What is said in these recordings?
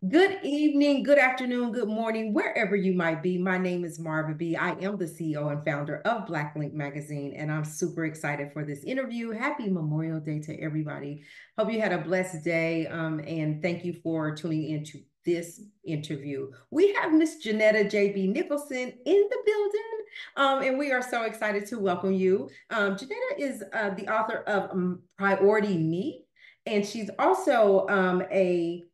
Good evening, good afternoon, good morning, wherever you might be. My name is Marva B. I am the CEO and founder of Black Link Magazine, and I'm super excited for this interview. Happy Memorial Day to everybody. Hope you had a blessed day, and thank you for tuning into this interview. We have Miss Jeannetta Jaybee Nickelson in the building, and we are so excited to welcome you. Jeannetta is the author of Priority Me, and she's also a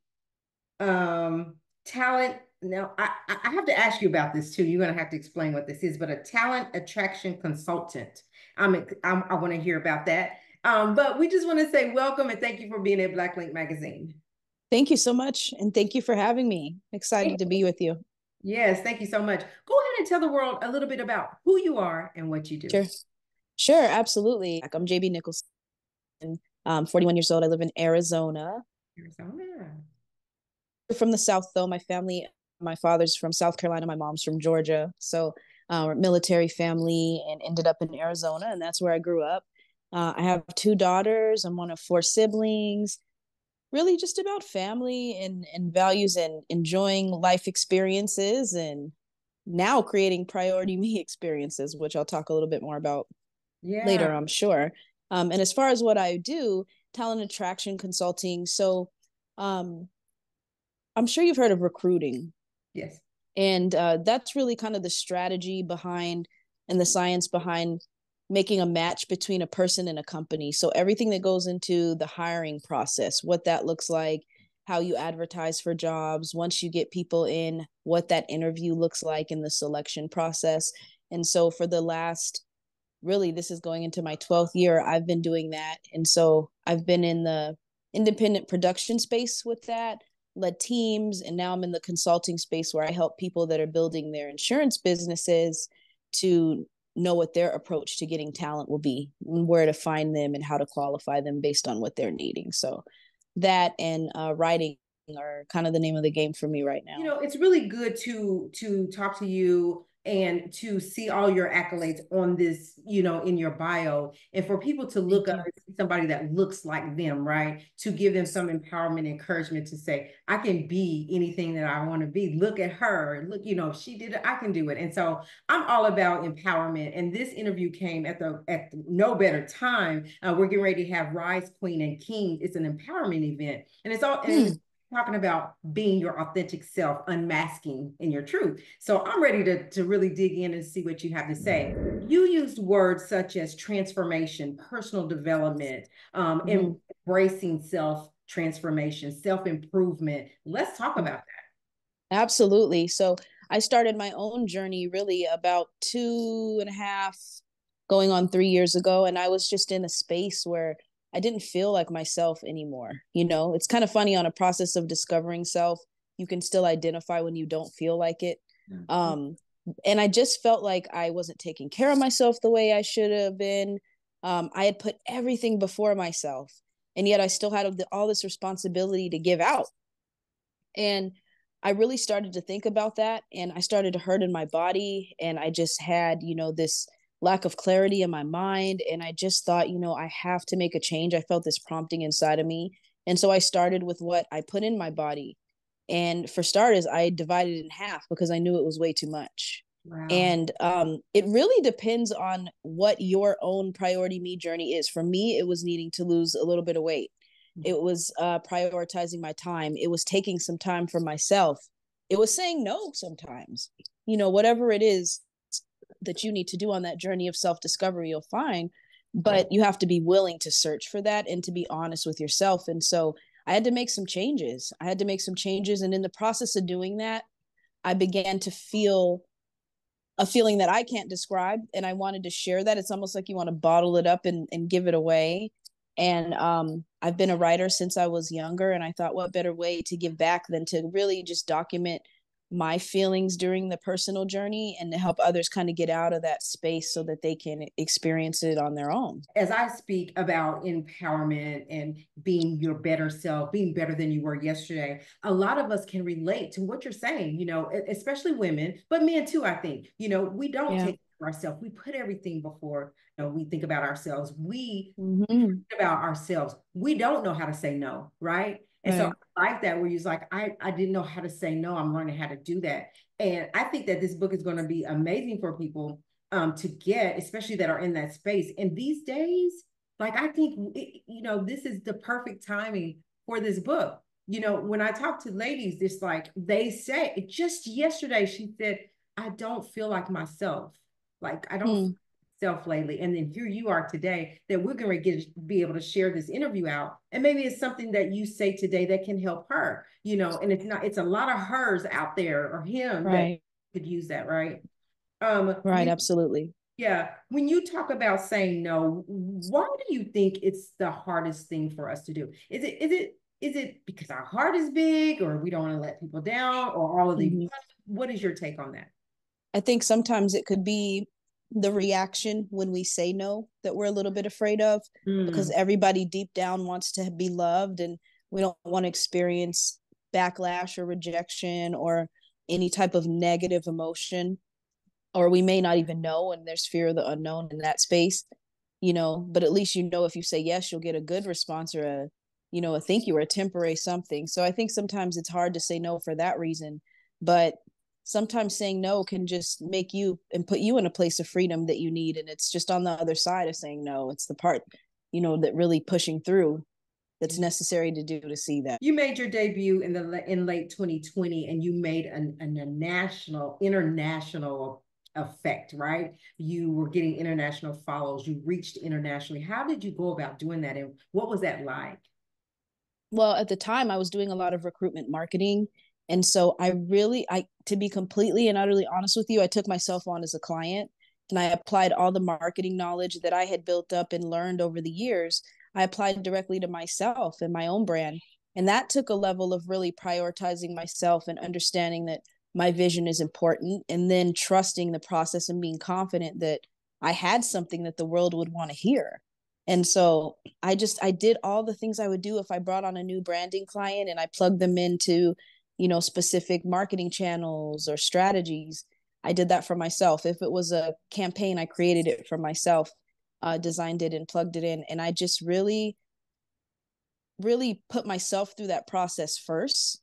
talent. Now, I have to ask you about this too. You're going to have to explain what this is, but a talent attraction consultant. I want to hear about that. But we just want to say welcome and thank you for being at Black Link Magazine. Thank you so much. And thank you for having me. Excited to be with you. Yes, thank you so much. Go ahead and tell the world a little bit about who you are and what you do. Sure. Sure, absolutely. I'm Jaybee Nickelson. 41 years old. I live in Arizona. Arizona. From the South, though. My father's from South Carolina. My mom's from Georgia. So we're a military family and ended up in Arizona. And that's where I grew up. I have two daughters. I'm one of four siblings. Really just about family and values and enjoying life experiences and now creating priority me experiences, which I'll talk a little bit more about Yeah. later, I'm sure. And as far as what I do, talent attraction consulting. So um, I'm sure you've heard of recruiting. Yes. And that's really kind of the strategy behind and the science behind making a match between a person and a company. So everything that goes into the hiring process, what that looks like, how you advertise for jobs, once you get people in, what that interview looks like in the selection process. And so for the last, really, this is going into my 12th year, I've been doing that. And so I've been in the independent production space with that, led teams, and now I'm in the consulting space where I help people that are building their insurance businesses to know what their approach to getting talent will be, and where to find them and how to qualify them based on what they're needing. So that and writing are kind of the name of the game for me right You now. know, it's really good to talk to you and to see all your accolades on this, in your bio, and for people to look Thank up you. and see somebody that looks like them, right? To give them some empowerment, encouragement to say, I can be anything that I want to be. Look at her. Look, if she did it, I can do it. And so I'm all about empowerment. And this interview came at the no better time. We're getting ready to have Rise, Queen, and King. It's an empowerment event. And it's all and Hmm. it's talking about being your authentic self, unmasking in your truth. So I'm ready to really dig in and see what you have to say. You used words such as transformation, personal development, Hmm. embracing self transformation, self improvement. Let's talk about that. Absolutely. So I started my own journey really about 2.5, going on 3 years ago. And I was just in a space where I didn't feel like myself anymore. It's kind of funny on a process of discovering self, you can still identify when you don't feel like it. Mhm. Um, and I just felt like I wasn't taking care of myself the way I should have been. I had put everything before myself, and yet I still had all this responsibility to give out. And I really started to think about that, and I started to hurt in my body, and I just had, this lack of clarity in my mind, and I just thought, I have to make a change. I felt this prompting inside of me. And so I started with what I put in my body. And for starters, I divided it in half because I knew it was way too much. Wow. And it really depends on what your own priority me journey is. For me, it was needing to lose a little bit of weight. It was prioritizing my time. It was taking some time for myself. It was saying no sometimes. Whatever it is that you need to do on that journey of self discovery, you'll find. But you have to be willing to search for that and to be honest with yourself. And so I had to make some changes. And in the process of doing that, I began to feel a feeling that I can't describe. And I wanted to share that. It's almost like you want to bottle it up and give it away. And I've been a writer since I was younger. And I thought, what better way to give back than to really just document my feelings during the personal journey and to help others kind of get out of that space so that they can experience it on their own. As I speak about empowerment and being your better self, being better than you were yesterday, a lot of us can relate to what you're saying, especially women, but men too, I think. We don't Yeah. take care of ourselves. We put everything before, we think about ourselves. We Mm-hmm. about ourselves. We don't know how to say no, right? And so Right. I like that where you're like, I didn't know how to say no. I'm learning how to do that. And I think that this book is going to be amazing for people to get, especially that are in that space. And these days, like I think, this is the perfect timing for this book. When I talk to ladies, it's like they say, just yesterday, she said, I don't feel like myself. Like I don't Hmm. self lately. And then here you are today that we're going to be able to share this interview out. And maybe it's something that you say today that can help her, and it's a lot of hers out there or him that Right. could use that, right? Right. When Absolutely. Yeah, when you talk about saying no, why do you think it's the hardest thing for us to do? Is it because our heart is big or we don't want to let people down or all of the Mhm. what is your take on that? I think sometimes it could be the reaction when we say no that we're a little bit afraid of, because Mm, everybody deep down wants to be loved, and we don't want to experience backlash or rejection or any type of negative emotion, or we may not even know, and there's fear of the unknown in that space, but at least if you say yes, you'll get a good response, or a thank you or a temporary something. So I think sometimes it's hard to say no for that reason, but sometimes saying no can just make you and put you in a place of freedom that you need, and it's just on the other side of saying no. It's the part, that really pushing through that's yeah. necessary to do to see that. You made your debut in late 2020 and you made a international effect, right? You were getting international follows, you reached internationally. How did you go about doing that and what was that like? Well, at the time I was doing a lot of recruitment marketing. And so to be completely and utterly honest with you, I took myself on as a client and I applied all the marketing knowledge that I had built up and learned over the years. I applied directly to myself and my own brand. And that took a level of really prioritizing myself and understanding that my vision is important, and then trusting the process and being confident that I had something that the world would want to hear. And so I did all the things I would do if I brought on a new branding client, and I plugged them into, specific marketing channels or strategies. I did that for myself. If it was a campaign, I created it for myself, designed it and plugged it in. And I just really, really put myself through that process first,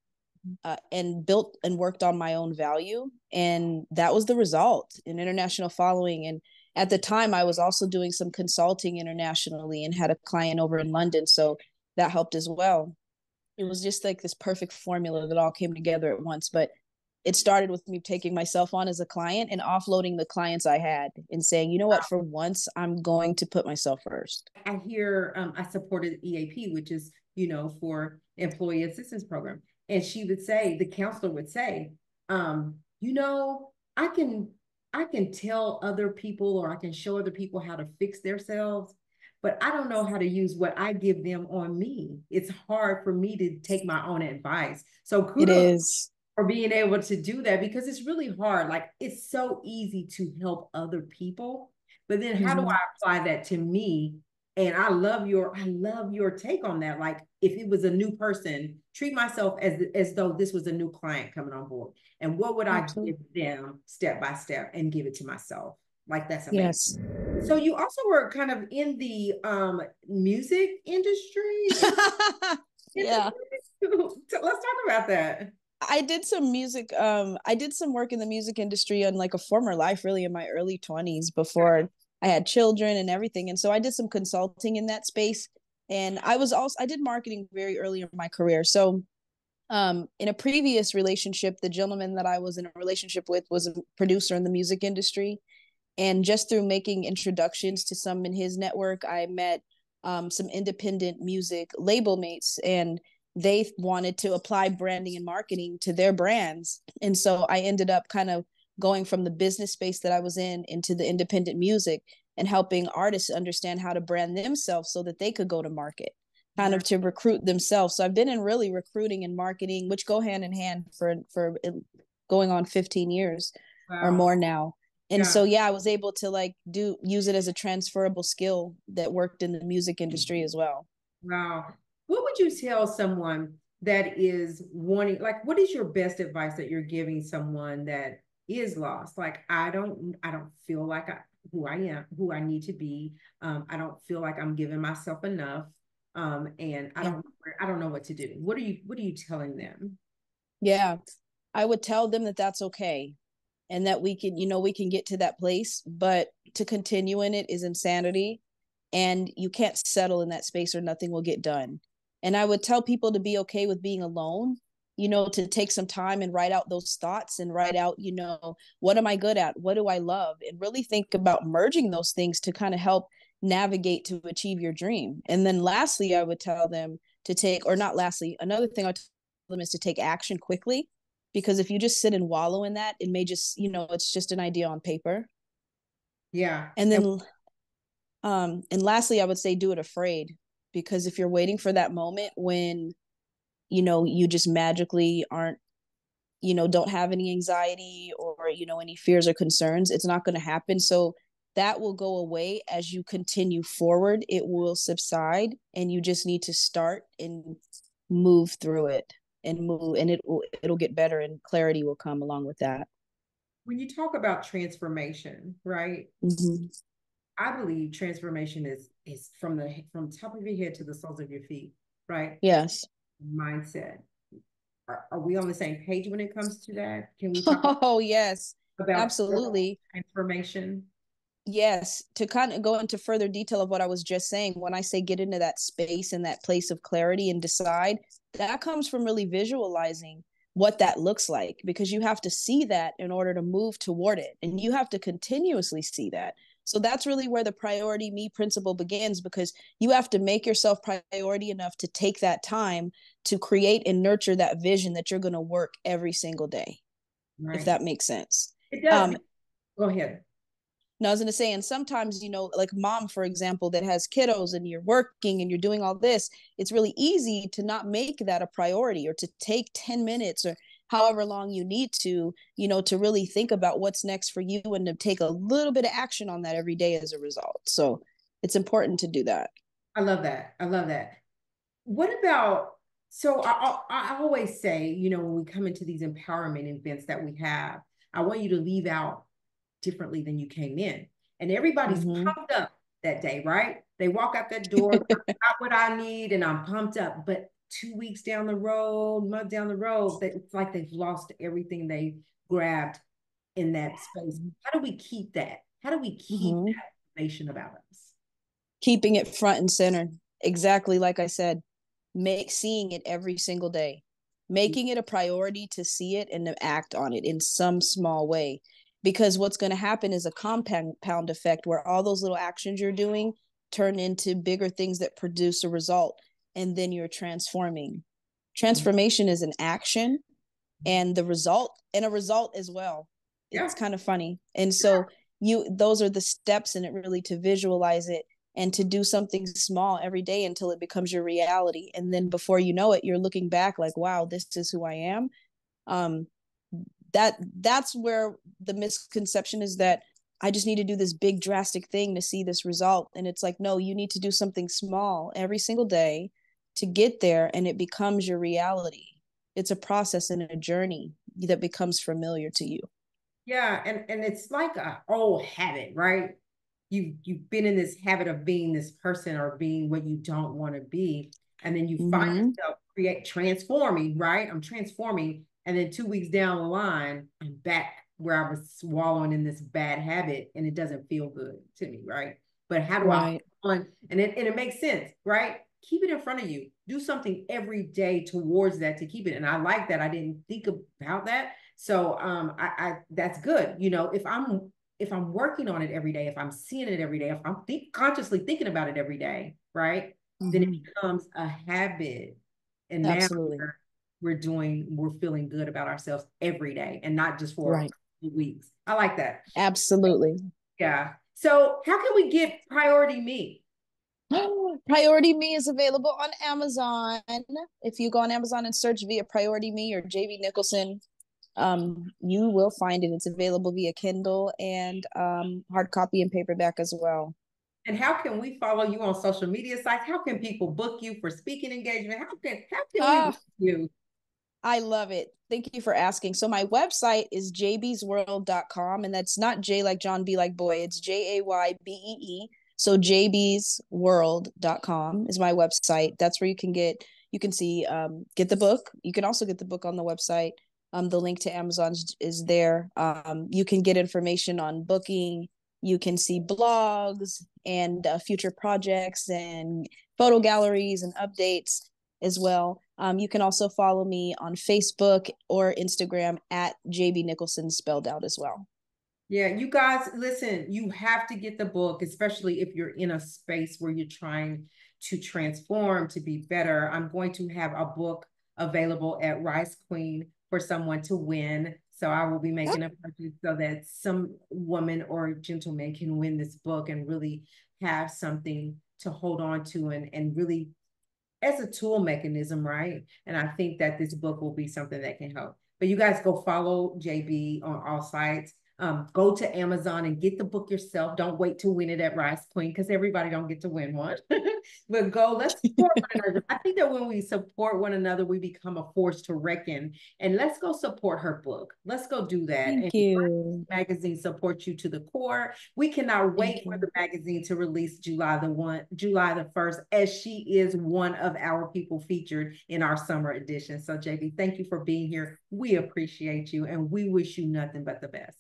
and built and worked on my own value. And that was the result, an international following. And at the time, I was also doing some consulting internationally and had a client over in London. So that helped as well. It was just like this perfect formula that all came together at once. But it started with me taking myself on as a client and offloading the clients I had and saying, you know what, for once, I'm going to put myself first. I hear I supported EAP, which is, for employee assistance program. And she would say, the counselor would say, you know, I can I can tell other people or I can show other people how to fix themselves, but I don't know how to use what I give them on me. It's hard for me to take my own advice. So It kudos is. for being able to do that because it's really hard. Like it's so easy to help other people, but then how do Mm-hmm. I apply that to me? And I love your take on that. Like if it was a new person, treat myself as though this was a new client coming on board. And what would I give Absolutely. them step by step and give it to myself? Like that's amazing. Yes. So you also were kind of in the music industry. Yeah. Let's talk about that. I did some music. I did some work in the music industry on like a former life, really in my early 20s before I had children and everything. And so I did some consulting in that space. And I did marketing very early in my career. So in a previous relationship, the gentleman that I was in a relationship with was a producer in the music industry. And just through making introductions to some in his network, I met some independent music label mates, and they wanted to apply branding and marketing to their brands. And so I ended up kind of going from the business space that I was in into the independent music and helping artists understand how to brand themselves so that they could go to market, kind of to recruit themselves. So I've been in really recruiting and marketing, which go hand in hand for going on 15 years or Wow. more now. And Yeah. so yeah, I was able to like do use it as a transferable skill that worked in the music industry as well. Wow. What would you tell someone that is wanting, like, what is your best advice that you're giving someone that is lost? Like, I don't feel like who I am, who I need to be. I don't feel like I'm giving myself enough. and Yeah. I don't know what to do. What are you telling them? Yeah. I would tell them that that's okay and that we can, we can get to that place, but to continue in it is insanity. And you can't settle in that space or nothing will get done. And I would tell people to be okay with being alone, to take some time and write out those thoughts and write out, what am I good at? What do I love? And really think about merging those things to kind of help navigate to achieve your dream. And then lastly, I would tell them to take, or not lastly, another thing I would tell them is to take action quickly. Because if you just sit and wallow in that, it may just, it's just an idea on paper. Yeah. And then and lastly, I would say do it afraid, because if you're waiting for that moment when, you just magically aren't, don't have any anxiety or, any fears or concerns, it's not going to happen. So that will go away as you continue forward. It will subside and you just need to start and move through it and move, and it'll get better and clarity will come along with that. When you talk about transformation, right? Mm-hmm. I believe transformation is from top of your head to the soles of your feet, right? Yes. Mindset. Are we on the same page when it comes to that? Can we talk Oh, yes, about absolutely. transformation? Yes, to kind of go into further detail of what I was just saying, when I say get into that space and that place of clarity and decide, that comes from really visualizing what that looks like, because you have to see that in order to move toward it. And you have to continuously see that. So that's really where the priority me principle begins, because you have to make yourself priority enough to take that time to create and nurture that vision that you're going to work every single day, if Right. that makes sense. It does. Um, Go ahead. Now, I was going to say, and sometimes, like mom, for example, that has kiddos and you're working and you're doing all this, it's really easy to not make that a priority, or to take 10 minutes or however long you need to, to really think about what's next for you and to take a little bit of action on that every day as a result. So it's important to do that. I love that. I love that. What about, so I always say, when we come into these empowerment events that we have, I want you to leave out differently than you came in. And everybody's Mm-hmm. pumped up that day, right? They walk out that door, I got what I need, and I'm pumped up. But 2 weeks down the road, month down the road, it's like they've lost everything they grabbed in that space. How do we keep that? How do we keep Mm-hmm. that information about us? Keeping it front and center. Exactly like I said, seeing it every single day, making it a priority to see it and to act on it in some small way. Because what's going to happen is a compound effect where all those little actions you're doing turn into bigger things that produce a result. And then you're transforming. Transformation is an action and a result as well. It's Yeah. kind of funny. And so those are the steps in it, really, to visualize it and to do something small every day until it becomes your reality. And then before you know it, you're looking back like, wow, this is who I am. um that's where the misconception is, that I just need to do this big drastic thing to see this result. And it's like, no, you need to do something small every single day to get there, and it becomes your reality. It's a process and a journey that becomes familiar to you. Yeah, and it's like a old habit, right? You've been in this habit of being this person or being what you don't want to be, and then you find Mm-hmm. yourself create transforming, right? I'm transforming, and then 2 weeks down the line, I'm back where I was swallowing in this bad habit, and it doesn't feel good to me, right? But how do I Right. on and it makes sense, right? Keep it in front of you. Do something every day towards that to keep it. And I like that. I didn't think about that. So I that's good. If I'm working on it every day, if I'm seeing it every day, if I'm consciously thinking about it every day, right? Then it Mm-hmm. becomes a habit. And now Absolutely. we're feeling good about ourselves every day and not just for Right. weeks. I like that. Absolutely. Yeah. So how can we get priority me? Priority Me is available on Amazon. If you go on Amazon and search via Priority Me or Jaybee Nickelson, you will find it. It's available via Kindle and hard copy and paperback as well. And how can we follow you on social media sites? How can people book you for speaking engagement? How can we reach Ah, you? I love it. Thank you for asking. So my website is jbeesworld.com, and that's not J like John, B like boy. It's Jaybee. So jbsworld.com is my website. That's where you can see, get the book. You can also get the book on the website. The link to Amazon is there. You can get information on booking. You can see blogs and future projects and photo galleries and updates as well. You can also follow me on Facebook or Instagram at Jaybee Nickelson, spelled out as well. Yeah, you guys, listen, you have to get the book, especially if you're in a space where you're trying to transform to be better. I'm going to have a book available at Rice Queen for someone to win. So I will be making a purchase so that some woman or gentleman can win this book and really have something to hold on to and really as a tool mechanism, right? And I think that this book will be something that can help. But you guys go follow Jaybee on all sites. Go to Amazon and get the book yourself. Don't wait to win it at Rice Queen because everybody don't get to win one. But go, let's support one another. I think that when we support one another, we become a force to reckon. And let's go support her book. Let's go do that. Thank And you. magazine supports you to the core. We cannot wait Thank for you. the magazine to release July the 1st, as she is one of our people featured in our summer edition. So Jaybee, thank you for being here. We appreciate you and we wish you nothing but the best.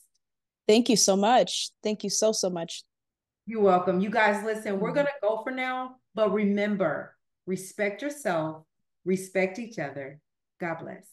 Thank you so much. Thank you so, so much. You're welcome. You guys, listen, we're going to go for now, but remember, respect yourself, respect each other. God bless.